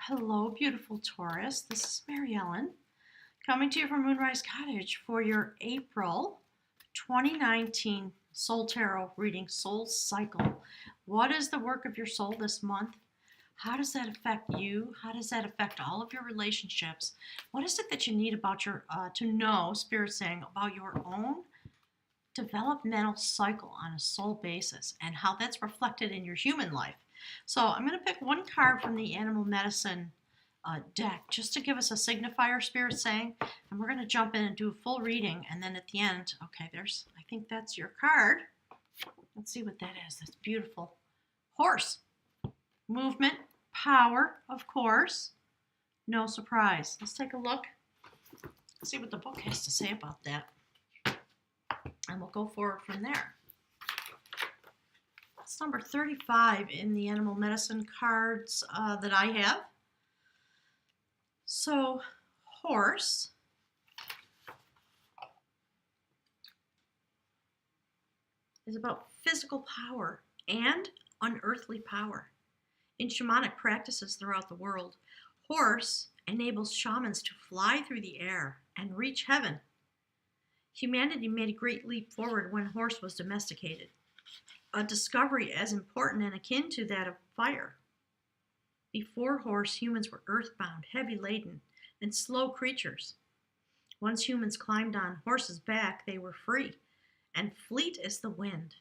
Hello, beautiful Taurus. This is Mary Ellen coming to you from Moonrise Cottage for your April 2019 Soul Tarot reading, Soul Cycle. What is the work of your soul this month? How does that affect you? How does that affect all of your relationships? What is it that you need about your to know, Spirit saying, about your own developmental cycle on a soul basis and how that's reflected in your human life? So I'm going to pick one card from the Animal Medicine deck just to give us a signifier, Spirit saying, and we're going to jump in and do a full reading, and then at the end, okay, I think that's your card. Let's see what that is. That's beautiful. Horse. Movement, power, of course. No surprise. Let's take a look. See what the book has to say about that. And we'll go forward from there. It's number 35 in the Animal Medicine cards that I have. So, horse is about physical power and unearthly power. In shamanic practices throughout the world, horse enables shamans to fly through the air and reach heaven. Humanity made a great leap forward when horse was domesticated, a discovery as important and akin to that of fire. Before horse, humans were earthbound, heavy-laden, and slow creatures. Once humans climbed on horse's back, they were free and fleet as the wind.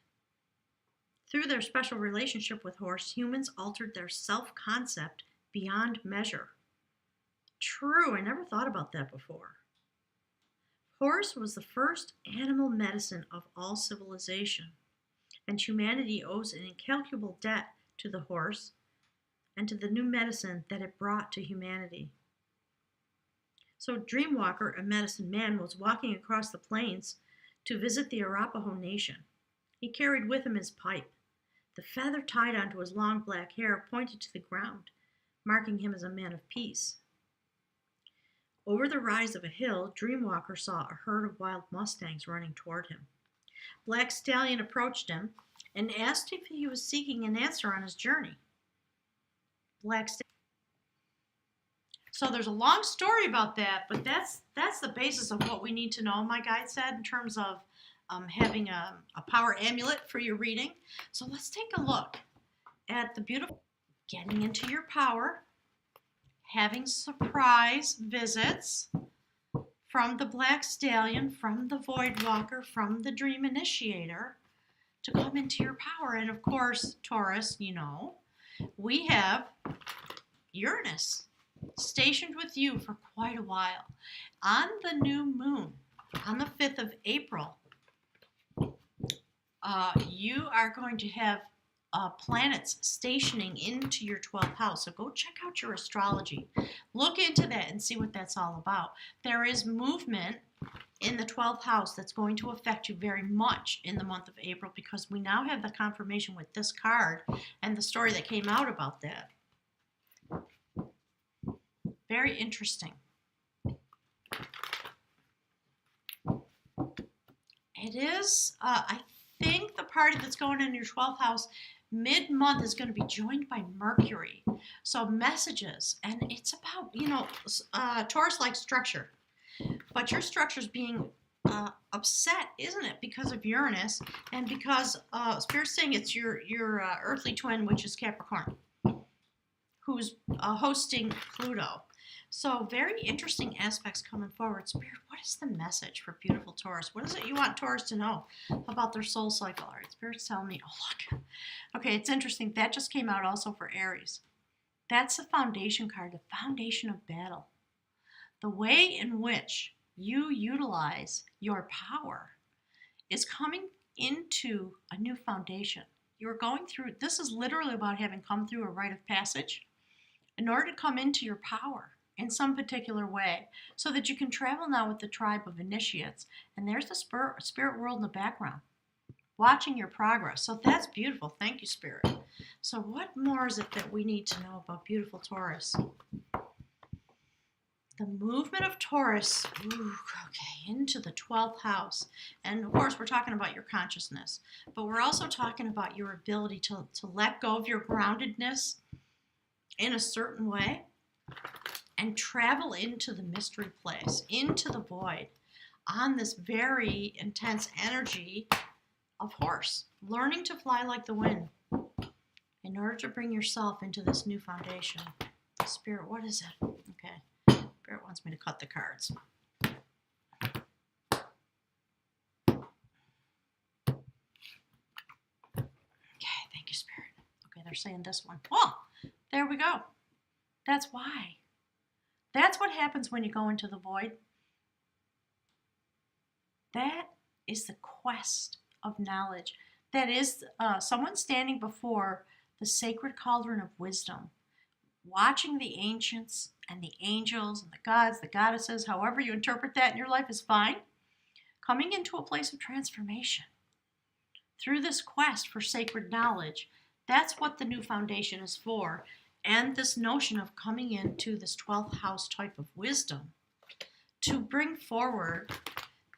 Through their special relationship with horse, humans altered their self-concept beyond measure. True, I never thought about that before. Horse was the first animal medicine of all civilization, and humanity owes an incalculable debt to the horse and to the new medicine that it brought to humanity. So Dreamwalker, a medicine man, was walking across the plains to visit the Arapaho Nation. He carried with him his pipe. The feather tied onto his long black hair pointed to the ground, marking him as a man of peace. Over the rise of a hill, Dreamwalker saw a herd of wild mustangs running toward him. Black Stallion approached him and asked if he was seeking an answer on his journey. Black Stallion. So there's a long story about that, but that's the basis of what we need to know, my guide said, in terms of having a power amulet for your reading. So let's take a look at the beautiful getting into your power, having surprise visits from the Black Stallion, from the Void Walker, from the Dream Initiator to come into your power. And of course, Taurus, you know, we have Uranus stationed with you for quite a while. On the new moon, on the 5th of April, you are going to have planets stationing into your 12th house. So go check out your astrology. Look into that and see what that's all about. There is movement in the 12th house that's going to affect you very much in the month of April because we now have the confirmation with this card and the story that came out about that. Very interesting. It is, I think the party that's going in your 12th house mid-month is going to be joined by Mercury. So messages, and it's about, you know, Taurus likes structure, but your structure is being upset, isn't it, because of Uranus and because Spirit's saying it's your earthly twin, which is Capricorn, who's hosting Pluto. So very interesting aspects coming forward. Spirit, what is the message for beautiful Taurus? What is it you want Taurus to know about their soul cycle? All right, Spirit's telling me, oh, look. Okay, it's interesting. That just came out also for Aries. That's the foundation card, the foundation of battle. The way in which you utilize your power is coming into a new foundation. You're going through, this is literally about having come through a rite of passage in order to come into your power in some particular way so that you can travel now with the tribe of initiates. And there's the spirit world in the background watching your progress. So that's beautiful. Thank you, Spirit. So what more is it that we need to know about beautiful Taurus? The movement of Taurus, into the 12th house. And of course, we're talking about your consciousness, but we're also talking about your ability to let go of your groundedness in a certain way and travel into the mystery place, into the void, on this very intense energy of horse, learning to fly like the wind in order to bring yourself into this new foundation. Spirit, what is it? Okay, Spirit wants me to cut the cards. Okay, thank you, Spirit. Okay, they're saying this one. Oh, there we go. That's why. That's what happens when you go into the void. That is the quest of knowledge. That is someone standing before the sacred cauldron of wisdom, watching the ancients and the angels and the gods, the goddesses, however you interpret that in your life is fine, coming into a place of transformation. Through this quest for sacred knowledge, that's what the new foundation is for. And this notion of coming into this 12th house type of wisdom to bring forward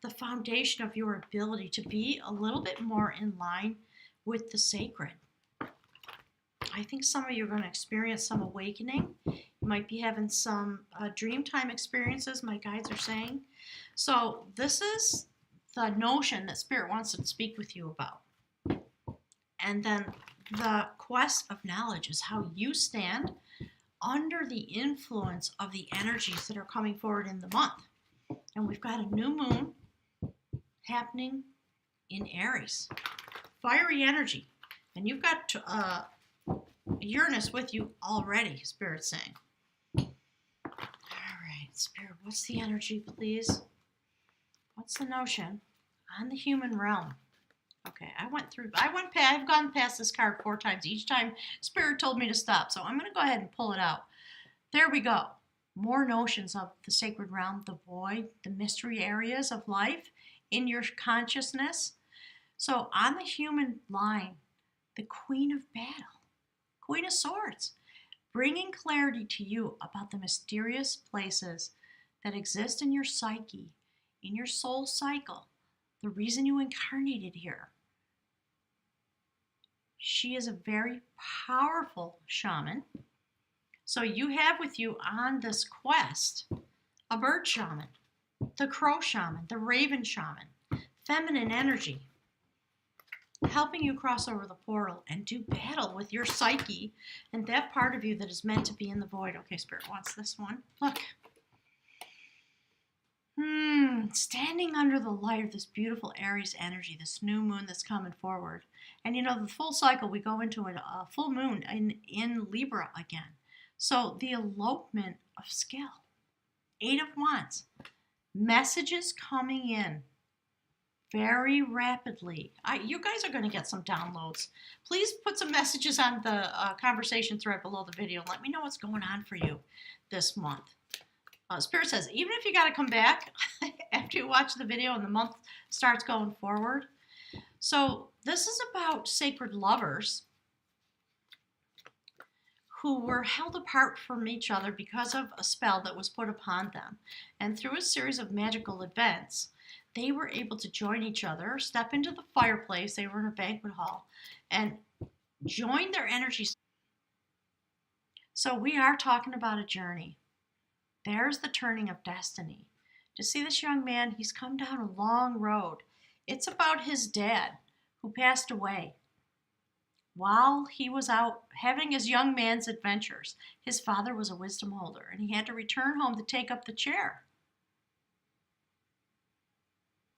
the foundation of your ability to be a little bit more in line with the sacred. I think some of you are going to experience some awakening. You might be having some dream time experiences, my guides are saying. So this is the notion that Spirit wants to speak with you about. And then the quest of knowledge is how you stand under the influence of the energies that are coming forward in the month. And we've got a new moon happening in Aries. Fiery energy. And you've got Uranus with you already, Spirit's saying. All right, Spirit, what's the energy, please? What's the notion on the human realm? Okay, I've gone past this card 4 times. Each time Spirit told me to stop, so I'm going to go ahead and pull it out. There we go. More notions of the sacred realm, the void, the mystery areas of life in your consciousness. So on the human line, the Queen of Battle, Queen of Swords, bringing clarity to you about the mysterious places that exist in your psyche, in your soul cycle, the reason you incarnated here. She is a very powerful shaman. So you have with you on this quest a bird shaman, the crow shaman, the raven shaman, feminine energy, helping you cross over the portal and do battle with your psyche and that part of you that is meant to be in the void. Okay, Spirit wants this one. Look. Standing under the light of this beautiful Aries energy, this new moon that's coming forward. And you know, the full cycle, we go into a full moon in Libra again. So the elopement of skill. 8 of Wands. Messages coming in very rapidly. You guys are going to get some downloads. Please put some messages on the conversation thread below the video. Let me know what's going on for you this month. Spirit says, even if you got to come back after you watch the video and the month starts going forward. So this is about sacred lovers who were held apart from each other because of a spell that was put upon them. And through a series of magical events, they were able to join each other, step into the fireplace, they were in a banquet hall, and join their energies. So we are talking about a journey. There's the turning of destiny. To see this young man, he's come down a long road. It's about his dad who passed away while he was out having his young man's adventures. His father was a wisdom holder, and he had to return home to take up the chair.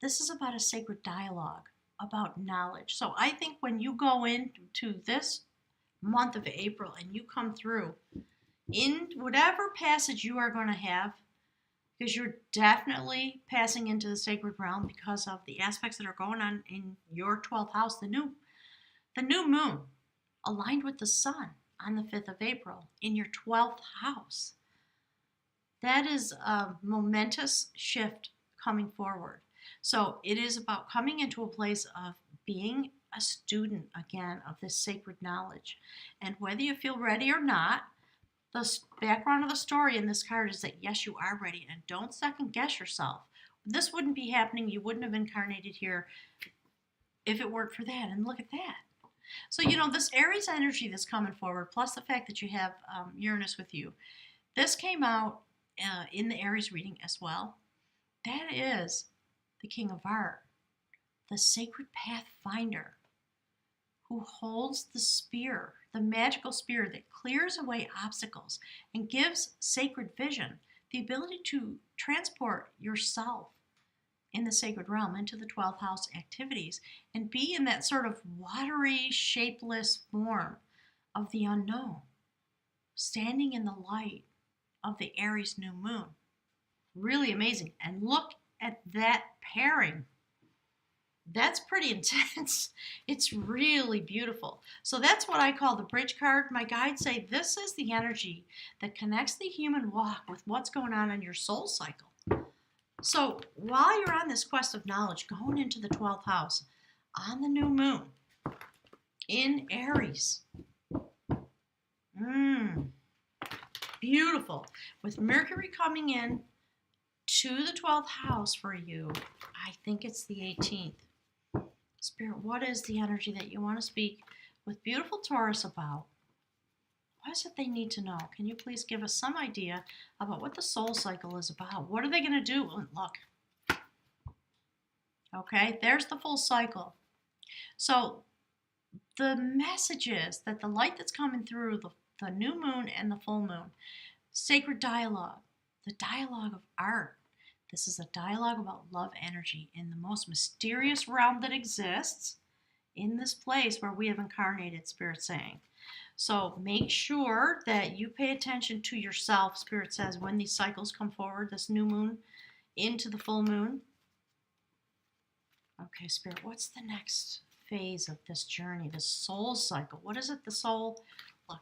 This is about a sacred dialogue, about knowledge. So I think when you go into this month of April and you come through, in whatever passage you are going to have, because you're definitely passing into the sacred realm because of the aspects that are going on in your 12th house, the new moon aligned with the sun on the 5th of April in your 12th house. That is a momentous shift coming forward. So it is about coming into a place of being a student again of this sacred knowledge. And whether you feel ready or not, the background of the story in this card is that yes, you are ready, and don't second guess yourself. This wouldn't be happening. You wouldn't have incarnated here if it weren't for that. And look at that. So, you know, this Aries energy that's coming forward, plus the fact that you have Uranus with you, This came out in the Aries reading as well. That is the King of Art, the sacred pathfinder, who holds the spear, the magical spear that clears away obstacles and gives sacred vision, the ability to transport yourself in the sacred realm into the 12th house activities and be in that sort of watery, shapeless form of the unknown, standing in the light of the Aries new moon. Really amazing. And look at that pairing. That's pretty intense. It's really beautiful. So that's what I call the bridge card. My guides say this is the energy that connects the human walk with what's going on in your soul cycle. So while you're on this quest of knowledge, going into the 12th house on the new moon in Aries, beautiful. With Mercury coming in to the 12th house for you, I think it's the 18th. Spirit, what is the energy that you want to speak with beautiful Taurus about? What is it they need to know? Can you please give us some idea about what the soul cycle is about? What are they going to do? Look. Okay, there's the full cycle. So the message is that the light that's coming through the new moon and the full moon, sacred dialogue, the dialogue of art. This is a dialogue about love energy in the most mysterious realm that exists in this place where we have incarnated, Spirit saying. So make sure that you pay attention to yourself, Spirit says, when these cycles come forward, this new moon into the full moon. Okay, Spirit, what's the next phase of this journey, the soul cycle? What is it, the soul? Look.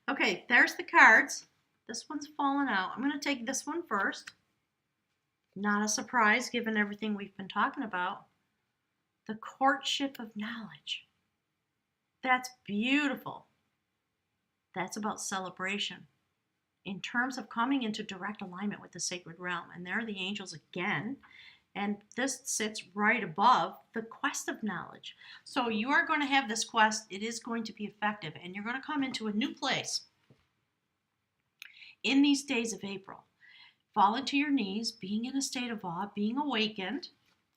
Okay, there's the cards. This one's fallen out. I'm going to take this one first. Not a surprise given everything we've been talking about. The courtship of knowledge. That's beautiful. That's about celebration. In terms of coming into direct alignment with the sacred realm. And there are the angels again. And this sits right above the quest of knowledge. So you are going to have this quest. It is going to be effective. And you're going to come into a new place in these days of April. Falling to your knees, being in a state of awe, being awakened.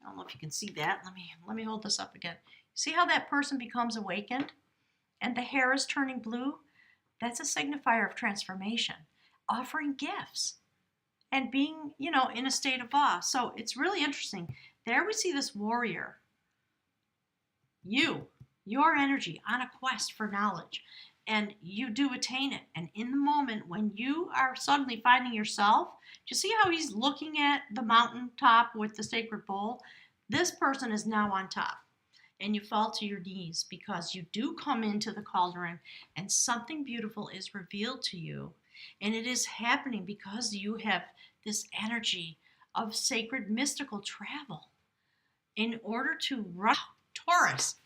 I don't know if you can see that. Let me hold this up again. See how that person becomes awakened? And the hair is turning blue? That's a signifier of transformation. Offering gifts and being, in a state of awe. So it's really interesting. There we see this warrior. Your energy on a quest for knowledge. And you do attain it. And in the moment when you are suddenly finding yourself, do you see how he's looking at the mountaintop with the sacred bowl? This person is now on top. And you fall to your knees because you do come into the cauldron and something beautiful is revealed to you. And it is happening because you have this energy of sacred mystical travel in order to run Taurus,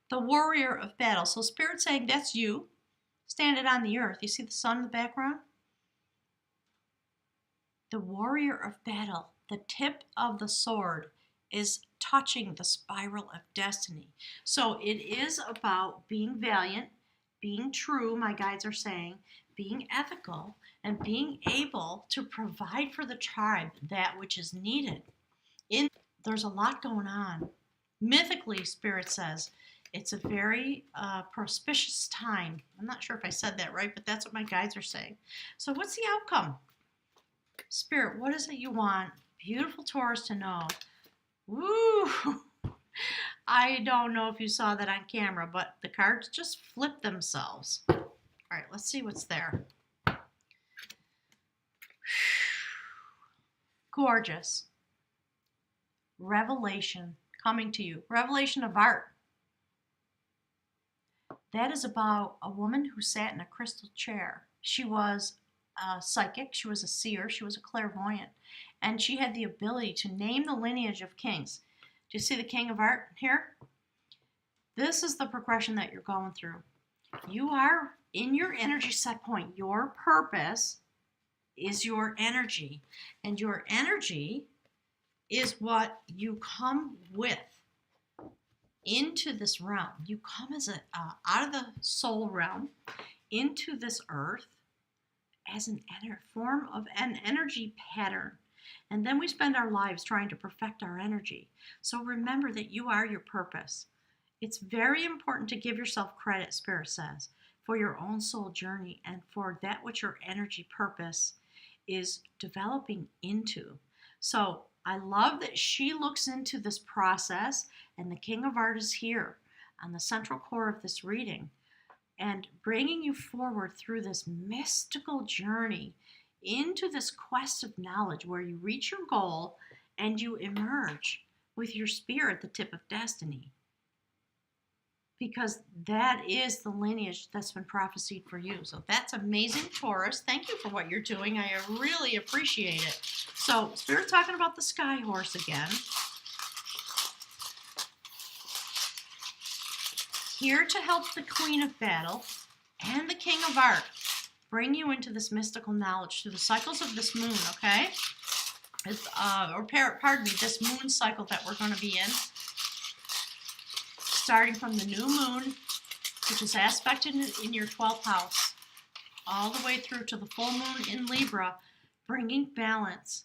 the warrior of battle. So Spirit saying that's you. Standing on the earth. You see the sun in the background? The warrior of battle. The tip of the sword is touching the spiral of destiny. So it is about being valiant, being true, my guides are saying, being ethical, and being able to provide for the tribe that which is needed. There's a lot going on. Mythically, Spirit says, it's a very auspicious time. I'm not sure if I said that right, but that's what my guides are saying. So what's the outcome? Spirit, what is it you want beautiful Taurus to know? Woo! I don't know if you saw that on camera, but the cards just flipped themselves. All right, let's see what's there. Gorgeous. Revelation coming to you. Revelation of art. That is about a woman who sat in a crystal chair. She was a psychic, she was a seer, she was a clairvoyant, and she had the ability to name the lineage of kings. Do you see the King of Art here? This is the progression that you're going through. You are in your energy set point. Your purpose is your energy, and your energy is what you come with into this realm. You come as out of the soul realm into this earth as an form of an energy pattern. And then we spend our lives trying to perfect our energy. So remember that you are your purpose. It's very important to give yourself credit, Spirit says, for your own soul journey and for that which your energy purpose is developing into. So I love that she looks into this process, and the King of Art is here on the central core of this reading and bringing you forward through this mystical journey into this quest of knowledge where you reach your goal and you emerge with your spear at the tip of destiny. Because that is the lineage that's been prophesied for you. So that's amazing, Taurus. Thank you for what you're doing. I really appreciate it. So Spirit talking about the Sky Horse again. Here to help the Queen of Battle and the King of Art bring you into this mystical knowledge through the cycles of this moon, okay? Pardon me, this moon cycle that we're going to be in. Starting from the new moon, which is aspected in your 12th house, all the way through to the full moon in Libra, bringing balance.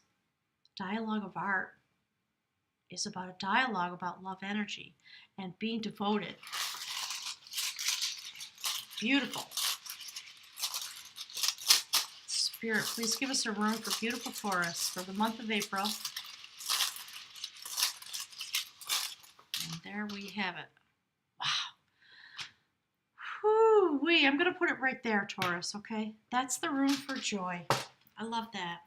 Dialogue of Art is about a dialogue about love energy and being devoted. Beautiful. Spirit, please give us a room for beautiful Taurus for the month of April. And there we have it. Whew-wee. I'm going to put it right there, Taurus, okay? That's the room for joy. I love that.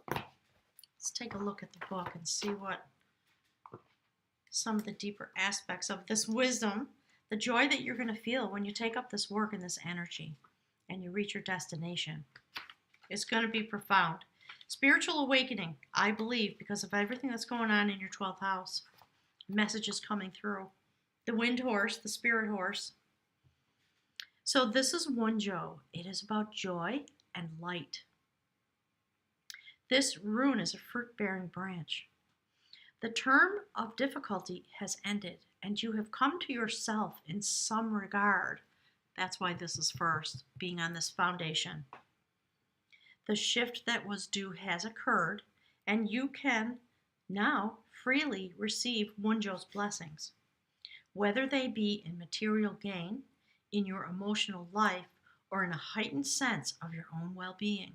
Let's take a look at the book and see what some of the deeper aspects of this wisdom, the joy that you're going to feel when you take up this work and this energy and you reach your destination. It's going to be profound. Spiritual awakening, I believe, because of everything that's going on in your 12th house. Messages coming through. The wind horse, the spirit horse. So this is Wunjo. It is about joy and light. This rune is a fruit-bearing branch. The term of difficulty has ended, and you have come to yourself in some regard. That's why this is first, being on this foundation. The shift that was due has occurred, and you can now freely receive Wunjo's blessings, whether they be in material gain, in your emotional life, or in a heightened sense of your own well-being.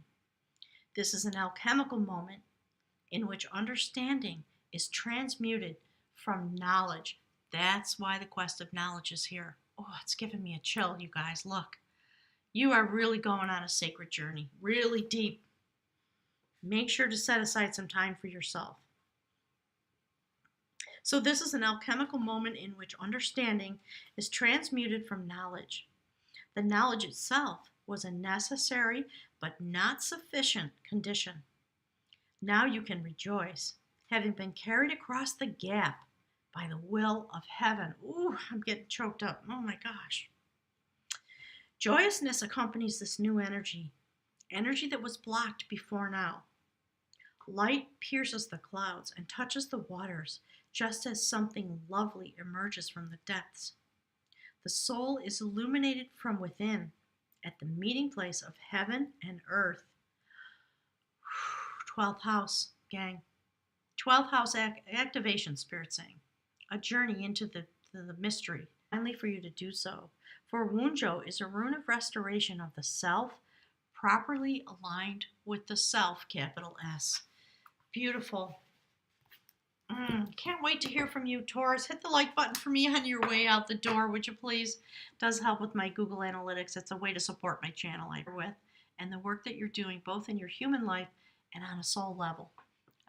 This is an alchemical moment in which understanding is transmuted from knowledge. That's why the quest of knowledge is here. Oh, it's giving me a chill, you guys. Look, you are really going on a sacred journey, really deep. Make sure to set aside some time for yourself. So this is an alchemical moment in which understanding is transmuted from knowledge. The knowledge itself was a necessary but not sufficient condition. Now you can rejoice, having been carried across the gap by the will of heaven. Ooh, I'm getting choked up. Oh my gosh. Joyousness accompanies this new energy that was blocked before now. Light pierces the clouds and touches the waters, just as something lovely emerges from the depths. The soul is illuminated from within at the meeting place of heaven and earth. 12th house, gang. 12th house activation, Spirit saying. A journey into the mystery. Finally for you to do so. For Wunjo is a rune of restoration of the self, properly aligned with the self, capital S. Beautiful. Can't wait to hear from you, Taurus. Hit the like button for me on your way out the door, would you please? It does help with my Google Analytics. It's a way to support my channel and the work that you're doing both in your human life and on a soul level.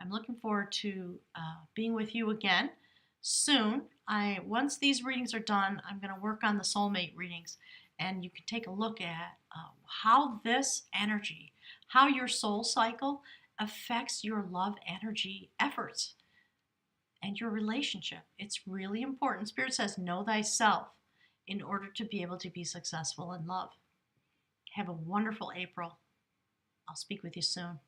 I'm looking forward to being with you again soon. Once these readings are done, I'm going to work on the soulmate readings, and you can take a look at how this energy, how your soul cycle affects your love energy efforts and your relationship. It's really important. Spirit says, know thyself in order to be able to be successful in love. Have a wonderful April. I'll speak with you soon.